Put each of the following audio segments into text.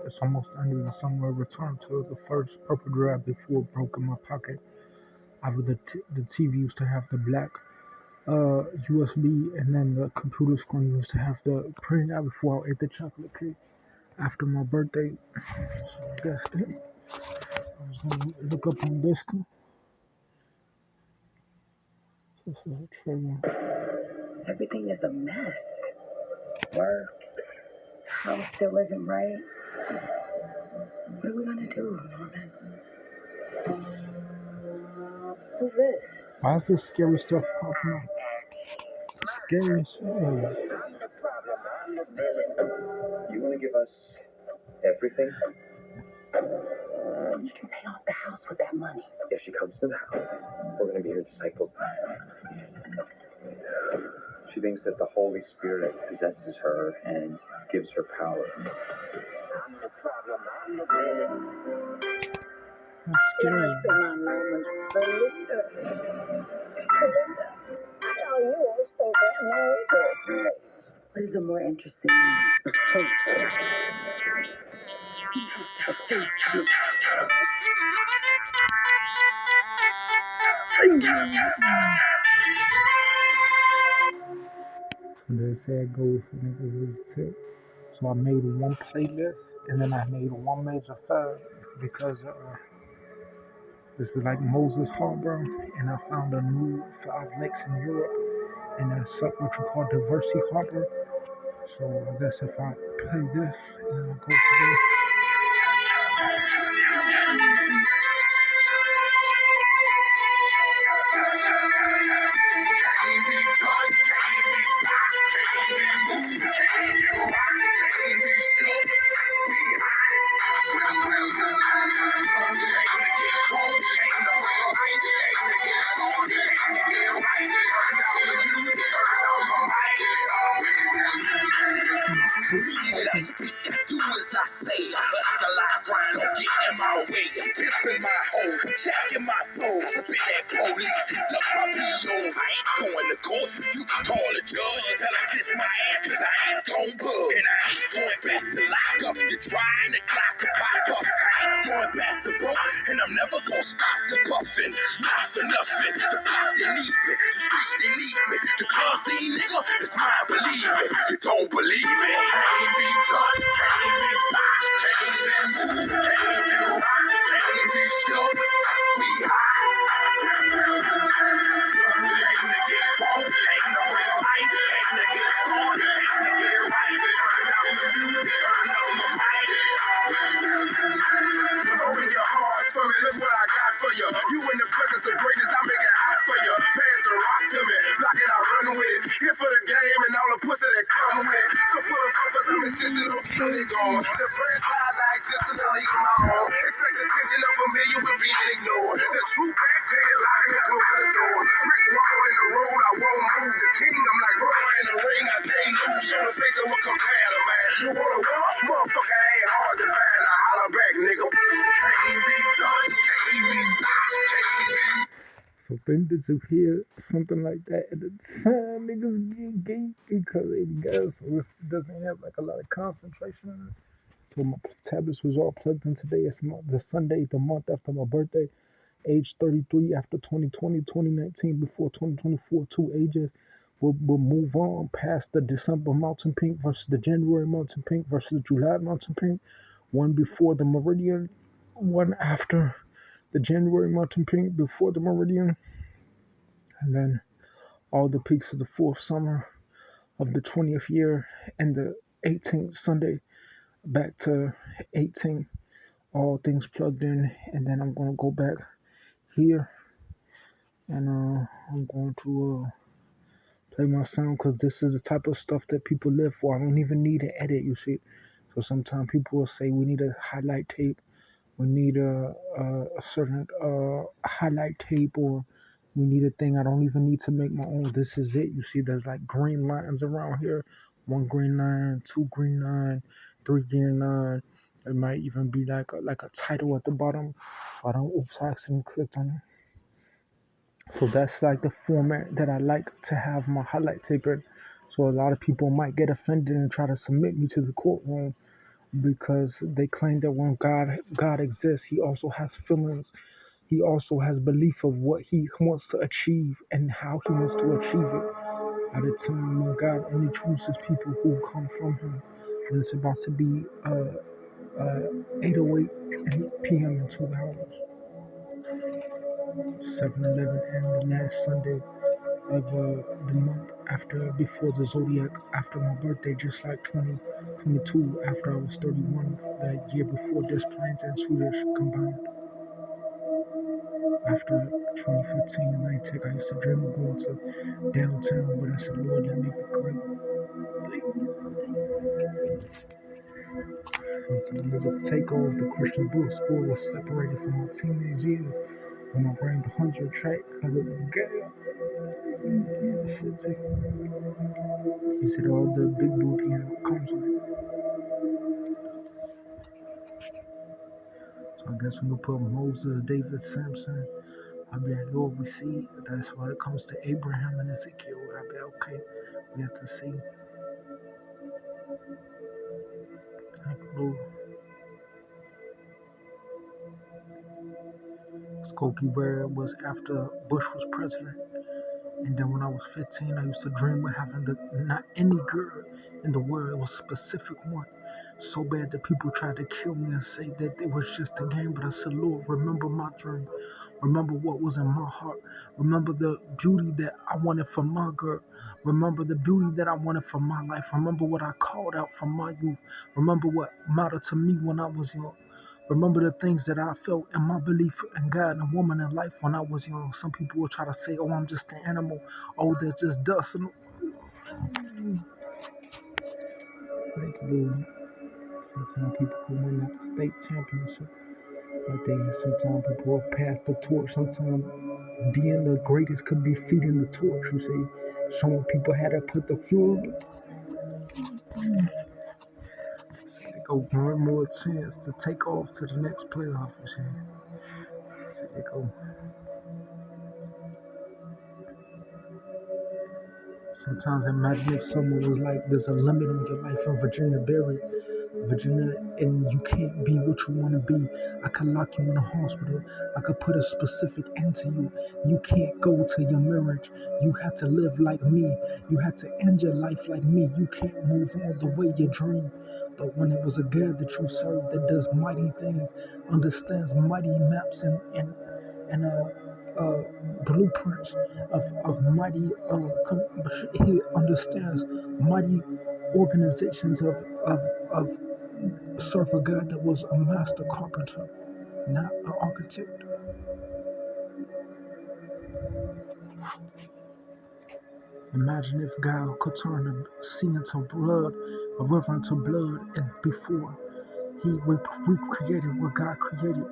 It's almost the end of the summer. I returned to the first purple drive before it broke in my pocket. After the TV used to have the black USB, and then the computer screen used to have the print out before I ate the chocolate cake after my birthday. So I guess that I was gonna look up on Disco. This is a trigger. Everything is a mess. Work, this house still isn't right. What are we gonna do, Norman? Who's this? Why is this scary stuff popping up? The scariest. You want to give us everything? You can pay off the house with that money. If she comes to the house, we're going to be her disciples. She thinks that the Holy Spirit possesses her and gives her power. That's scary. What is a more interesting man? So they say it goes for niggas is a tip. So I made one playlist and then I made one major fab because this is like Moses Harbor, and I found a new 5 lakes in Europe, and that's what you call Diversity Harbor. So I guess if I play this and then I go to this. I speak, I do as I say. That's a lot, trying to get in my way. Pimping my hole, jacking my soul. Spit that police, duck my POs. I ain't going to court. You can call a judge, tell her kiss my ass, cause I ain't gon' bug. And I ain't going back to lock up. You're trying to clock a pop up. I ain't going back to broke, and I'm never gonna stop the puffin'. Not for nothing. The pop, they need me. The streets, they need me. The club scene, nigga, it's mine, believe me. You don't believe me. Can't be touched, can't be stopped, can't be moved, can't be rocked, can't be shook. We hot. Came to get phone, came to bring life, came to get started, came to get right. Turn down the music, turn up the mic. Open your hearts for me, look what I got for you. You in the presence of greatness, I make it hot for you. Pass the rock to me, block it, I run with it. Here for the game and all the pussy that come with it. So full of focus, I'm insisting on keeping it going. The franchise I exist in the league of my own. Expect attention, I'm familiar with being ignored. The true back page, locking and closing the door. Brick wall in the road, I won't move. The king, I'm like Roy in the ring, I can't lose. Show the face of a competitor, man. You wanna war? Motherfucker ain't hard to find. I holler back, nigga. Can't be touched, can't be stopped, can't be. So then did you hear something like that at the time? Niggas get gay because they gas. So this doesn't have like a lot of concentration in it. So my tablets was all plugged in today. It's the Sunday, the month after my birthday. Age 33 after 2020, 2019 before 2024. 2 ages. We'll move on past the December Mountain Pink versus the January Mountain Pink versus the July Mountain Pink. One before the Meridian, one after the January Mountain Pink before the Meridian, and then all the peaks of the 4th summer of the 20th year and the 18th Sunday back to 18. All things plugged in, and then I'm going to go back here and I'm going to play my sound because this is the type of stuff that people live for. I don't even need an edit, you see. So sometimes people will say we need a highlight tape, we need a certain highlight tape, or we need a thing. I don't even need to make my own. This is it. You see, there's like green lines around here. 1 green line, 2 green line, 3 green line. It might even be like a title at the bottom. So I don't. Oops, I accidentally clicked on it. So that's like the format that I like to have my highlight tape in. So a lot of people might get offended and try to submit me to the courtroom. because they claim that when God exists, he also has feelings. He also has belief of what he wants to achieve and how he wants to achieve it. At a time when God only chooses people who come from him. When it's about to be 8:08 p.m. in 2 hours, 7-Eleven, and the last Sunday of the month after before the zodiac after my birthday, just like 2022 after I was 31, the year before Desplaines and Swedish combined. After 2015 Night Tech, I used to dream of going to downtown, but I said, Lord, let me be great. Sometimes it was takeoff. The Christian book school was separated from my teenage years when I ran the 100 track because it was gay. He said all the big booty and it comes with it. So I guess when we put Moses, David, Samson, I'll be like, Lord, we see. That's when it comes to Abraham and Ezekiel. I'll be like, okay, we have to see. Thank you, Lord. Skokie Bear was after Bush was president. And then when I was 15, I used to dream of having not any girl in the world, it was a specific one. So bad that people tried to kill me and say that it was just a game. But I said, Lord, remember my dream. Remember what was in my heart. Remember the beauty that I wanted for my girl. Remember the beauty that I wanted for my life. Remember what I called out from my youth. Remember what mattered to me when I was young. Remember the things that I felt in my belief in God and a woman in life when I was young. Some people will try to say, oh, I'm just an animal. Oh, they're just dust. Thank you, Lord. Sometimes people can win at the state championship. But then sometimes people will pass the torch. Sometimes being the greatest could be feeding the torch, you see. Showing people how to put the fuel. So they go one more chance to take off to the next playoff, you see. So they go. Sometimes imagine if someone was like, there's a limit on your life in Virginia Berry, Virginia, and you can't be what you want to be. I could lock you in a hospital. I could put a specific end to you. You can't go to your marriage. You have to live like me. You have to end your life like me. You can't move on the way you dream. But when it was a God that you serve that does mighty things, understands mighty maps and blueprints of mighty, he understands mighty organizations of serve a God that was a master carpenter, not an architect. Imagine if God could turn the sea into blood, a river into blood, and before he recreated what God created,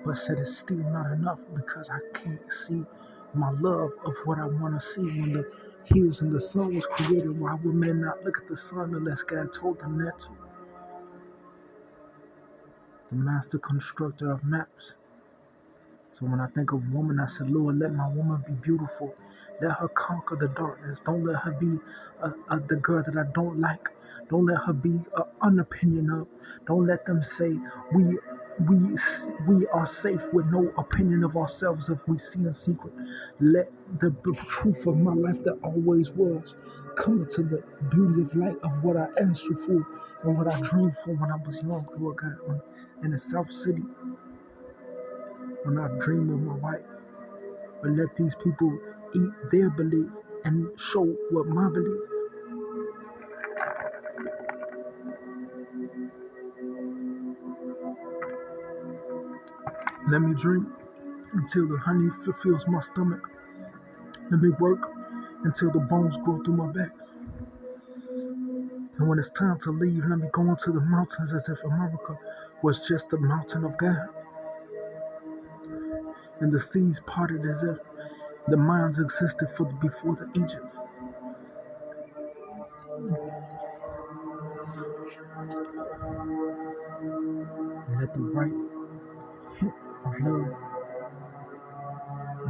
but said it's still not enough because I can't see my love of what I want to see. When the hills and the sun was created, why would men not look at the sun unless God told them not to? The master constructor of maps. So when I think of woman, I said, Lord, let my woman be beautiful. Let her conquer the darkness. Don't let her be the girl that I don't like. Don't let her be an unopinion of. Don't let them say we are safe with no opinion of ourselves if we see in secret. Let the truth of my life that always was come into the beauty of light of what I asked you for and what I dreamed for when I was young, Lord God, in the South City. When I dream of my wife, but let these people eat their belief and show what my belief. Let me drink until the honey fills my stomach. Let me work until the bones grow through my back. And when it's time to leave, let me go into the mountains as if America was just the mountain of God. And the seas parted as if the minds existed before the Egypt. And let the right hint of love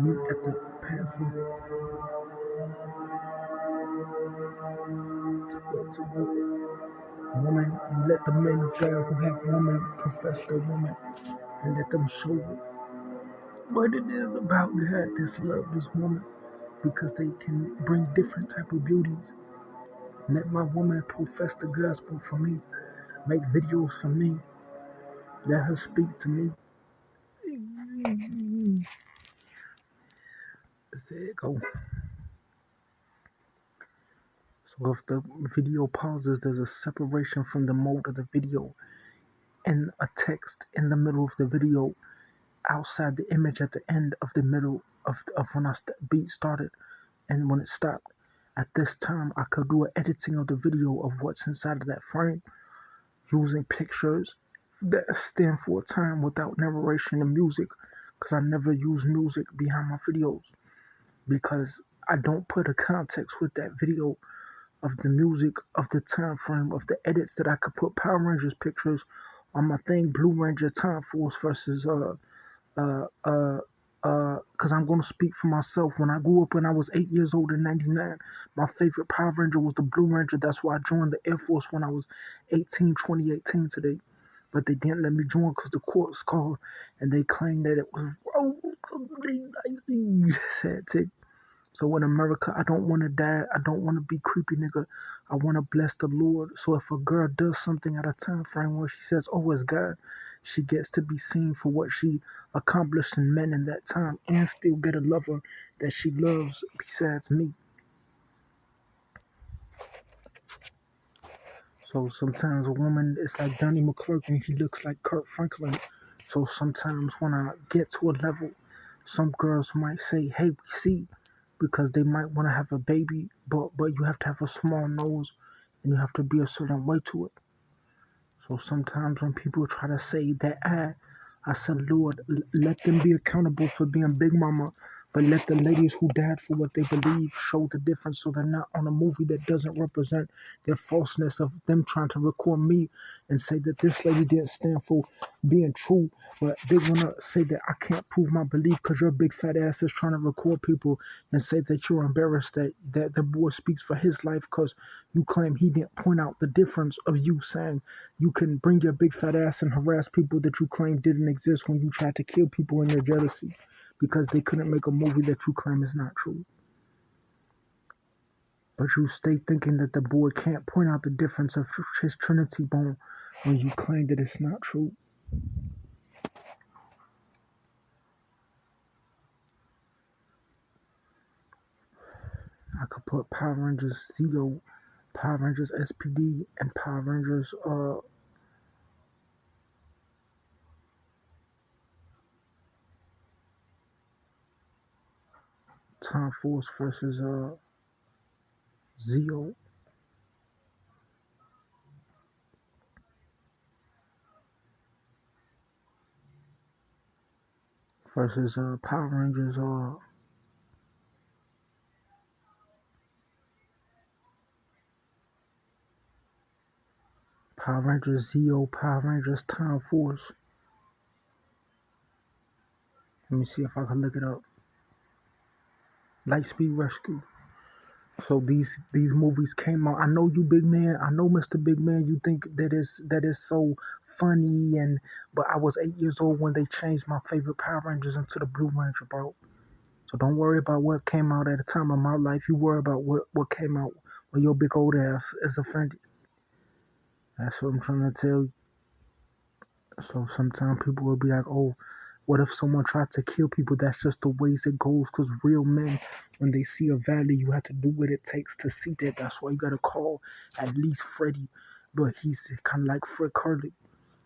meet at the pathway to what? Woman, let the men of God who have woman profess their woman and let them show what it is about God that's love this woman because they can bring different type of beauties. Let my woman profess the gospel for me, make videos for me, let her speak to me. There it goes. So if the video pauses, there's a separation from the mode of the video and a text in the middle of the video outside the image at the end of the middle of when beat started and when it stopped. At this time, I could do an editing of the video of what's inside of that frame using pictures that stand for a time without narration and music because I never use music behind my videos because I don't put a context with that video of the music of the time frame of the edits that I could put Power Rangers pictures on my thing, Blue Ranger Time Force versus because I'm gonna speak for myself. When I grew up when I was 8 years old in '99, my favorite Power Ranger was the Blue Ranger. That's why I joined the Air Force when I was 18, 2018 today. But they didn't let me join because the courts called and they claimed that it was wrong. Sad tick. So in America, I don't want to die. I don't want to be creepy, nigga. I want to bless the Lord. So if a girl does something at a time frame where she says, "Oh, it's God," she gets to be seen for what she accomplished in men in that time, and still get a lover that she loves besides me. So sometimes a woman is like Donnie McClurkin, and he looks like Kurt Franklin. So sometimes when I get to a level, some girls might say, "Hey, we see," because they might want to have a baby, but you have to have a small nose and you have to be a certain way to it. So sometimes when people try to say that I said, Lord, let them be accountable for being Big Mama, but let the ladies who died for what they believe show the difference so they're not on a movie that doesn't represent their falseness of them trying to record me and say that this lady didn't stand for being true, but they want to say that I can't prove my belief because your big fat ass is trying to record people and say that you're embarrassed that the boy speaks for his life because you claim he didn't point out the difference of you saying you can bring your big fat ass and harass people that you claim didn't exist when you tried to kill people in your jealousy because they couldn't make a movie that you claim is not true. But you stay thinking that the boy can't point out the difference of his Trinity bone when you claim that it's not true. I could put Power Rangers Zeo, Power Rangers SPD, and Power Rangers Time Force versus Zeo versus Power Rangers Power Rangers Zeo, Power Rangers Time Force. Let me see if I can look it up. Lightspeed Rescue. So these movies came out. I know you, big man. I know, Mr. Big Man. You think that is so funny, but I was 8 years old when they changed my favorite Power Rangers into the Blue Ranger, bro. So don't worry about what came out at the time of my life. You worry about what came out when your big old ass is offended. That's what I'm trying to tell you. So sometimes people will be like, "Oh, what if someone tried to kill people?" That's just the ways it goes. Because real men, when they see a value, you have to do what it takes to see that. That's why you got to call at least Freddie. But he's kind of like Fred Curly.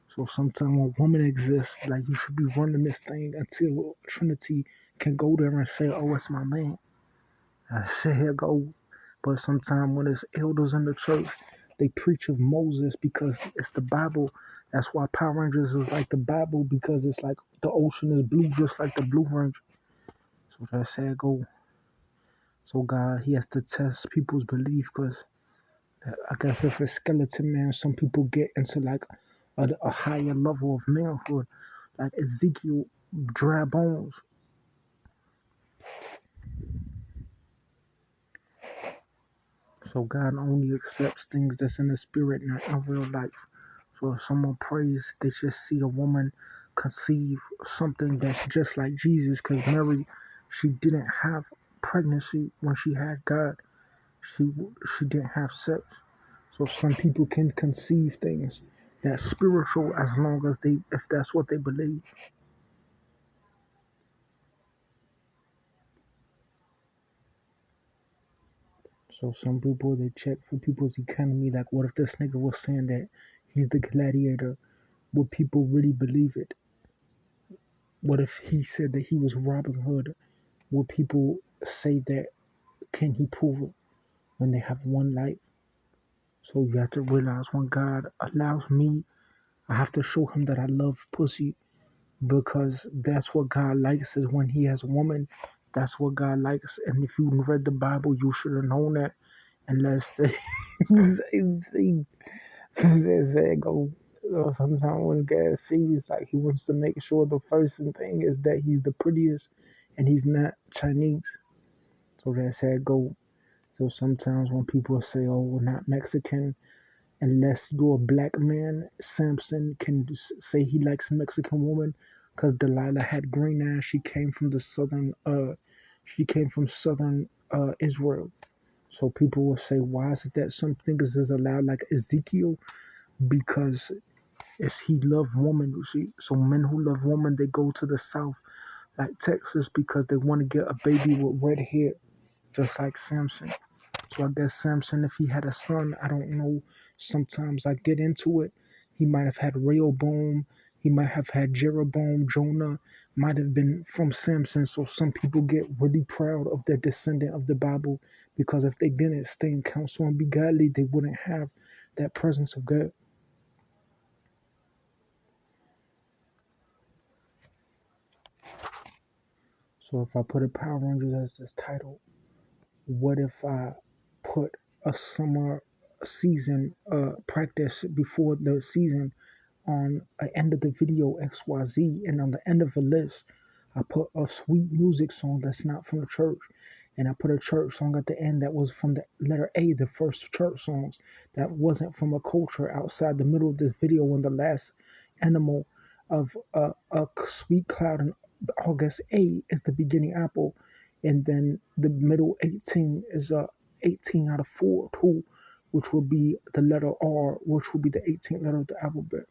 So sometimes when a woman exists, like you should be running this thing until Trinity can go there and say, "Oh, it's my man." I say, "Here go." But sometimes when it's elders in the church, they preach of Moses because it's the Bible. That's why Power Rangers is like the Bible because it's like the ocean is blue just like the Blue Ranger. So that's how it go. So God, he has to test people's belief because I guess if it's skeleton man, some people get into like a higher level of manhood. Like Ezekiel, dry bones. So God only accepts things that's in the spirit, not in real life. So if someone prays, they just see a woman conceive something that's just like Jesus, because Mary, she didn't have pregnancy when she had God. She she didn't have sex. So some people can conceive things that's spiritual as long as if that's what they believe. So some people, they check for people's economy. Like, what if this nigga was saying that he's the gladiator? Would people really believe it? What if he said that he was Robin Hood? Would people say that? Can he prove it when they have one life? So you have to realize, when God allows me, I have to show him that I love pussy, because that's what God likes, is when he has a woman. That's what God likes. And if you read the Bible, you should have known that. Unless they say go. Sometimes when God sees, like, he wants to make sure the first thing is that he's the prettiest and he's not Chinese. So that's how it go. So sometimes when people say, oh, we're not Mexican, unless you're a black man, Samson can say he likes a Mexican woman, because Delilah had green eyes. She came from southern Israel. So people will say, why is it that some things is allowed, like Ezekiel? Because he loved women, you see. So men who love women, they go to the south, like Texas, because they want to get a baby with red hair, just like Samson. So I guess Samson, if he had a son, I don't know. Sometimes I get into it. He might have had Rehoboam. He might have had Jeroboam. Jonah might have been from Samson. So some people get really proud of their descendant of the Bible, because if they didn't stay in counsel and be godly, they wouldn't have that presence of God. So if I put a Power Rangers as this title, what if I put a summer season practice before the season on the end of the video XYZ, and on the end of the list I put a sweet music song that's not from the church, and I put a church song at the end that was from the letter A, the first church songs that wasn't from a culture outside the middle of this video, when the last animal of a sweet cloud in August A is the beginning apple, and then the middle 18 is a 18 out of 4 2, which will be the letter R, which will be the 18th letter of the alphabet.